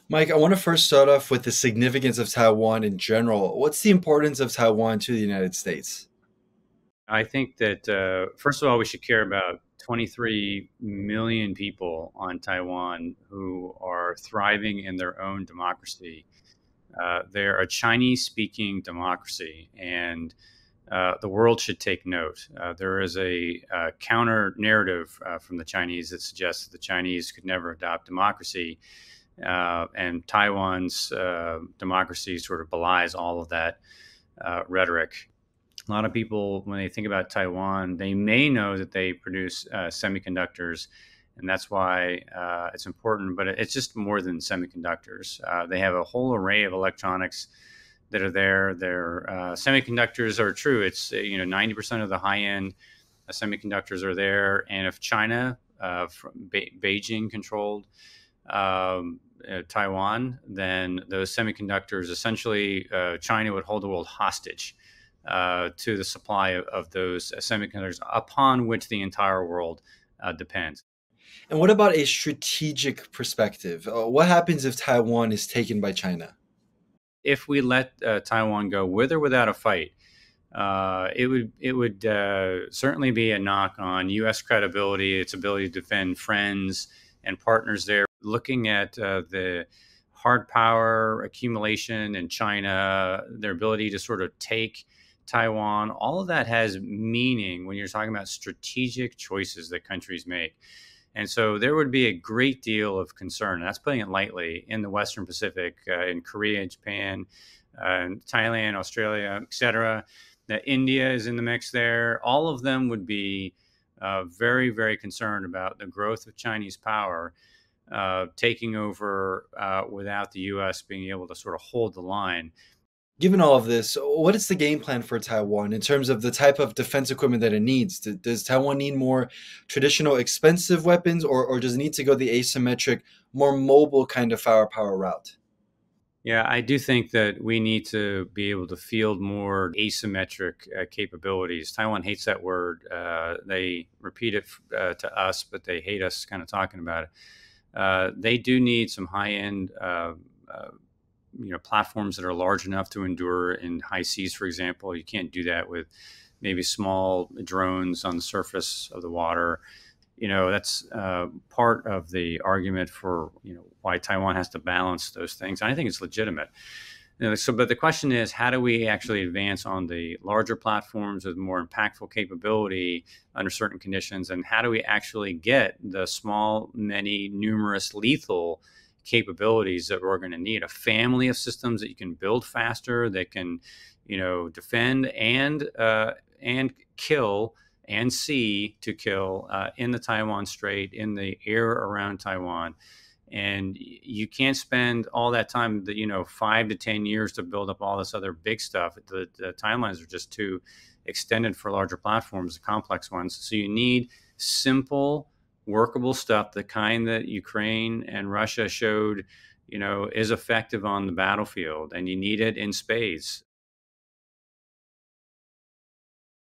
Mike, I want to first start off with the significance of Taiwan in general. What's the importance of Taiwan to the United States? I think that, first of all, we should care about 23 million people on Taiwan who are thriving in their own democracy. They're a Chinese speaking democracy, and the world should take note. There is a counter narrative from the Chinese that suggests that the Chinese could never adopt democracy, and Taiwan's democracy sort of belies all of that rhetoric. A lot of people, when they think about Taiwan, they may know that they produce semiconductors, and that's why it's important. But it's just more than semiconductors. They have a whole array of electronics that are there. Their semiconductors are true. It's 90% of the high end semiconductors are there, and if China, Beijing controlled Taiwan, then those semiconductors essentially China would hold the world hostage to the supply of those semiconductors upon which the entire world depends. And what about a strategic perspective? What happens if Taiwan is taken by China? If we let Taiwan go with or without a fight, it would certainly be a knock on U.S. credibility, its ability to defend friends and partners there. Looking at the hard power accumulation in China, their ability to sort of take Taiwan, all of that has meaning when you're talking about strategic choices that countries make. And so there would be a great deal of concern, and that's putting it lightly, in the Western Pacific, in Korea, Japan, Thailand, Australia, etc. That India is in the mix there. All of them would be very, very concerned about the growth of Chinese power taking over without the U.S. being able to sort of hold the line. Given all of this, what is the game plan for Taiwan in terms of the type of defense equipment that it needs? Does Taiwan need more traditional expensive weapons, or does it need to go the asymmetric, more mobile kind of firepower route? Yeah, I do think that we need to be able to field more asymmetric capabilities. Taiwan hates that word. They repeat it to us, but they hate us kind of talking about it. They do need some high-end, platforms that are large enough to endure in high seas, for example. You can't do that with maybe small drones on the surface of the water. That's part of the argument for why Taiwan has to balance those things. And I think it's legitimate. But the question is, how do we actually advance on the larger platforms with more impactful capability under certain conditions? And how do we actually get the small, many, numerous, lethal capabilities that we're going to need? A family of systems that you can build faster, that can, defend and kill and sea to kill in the Taiwan Strait, in the air around Taiwan. And you can't spend all that time, 5 to 10 years to build up all this other big stuff. The timelines are just too extended for larger platforms, the complex ones. So you need simple, workable stuff, the kind that Ukraine and Russia showed, is effective on the battlefield, and you need it in spades.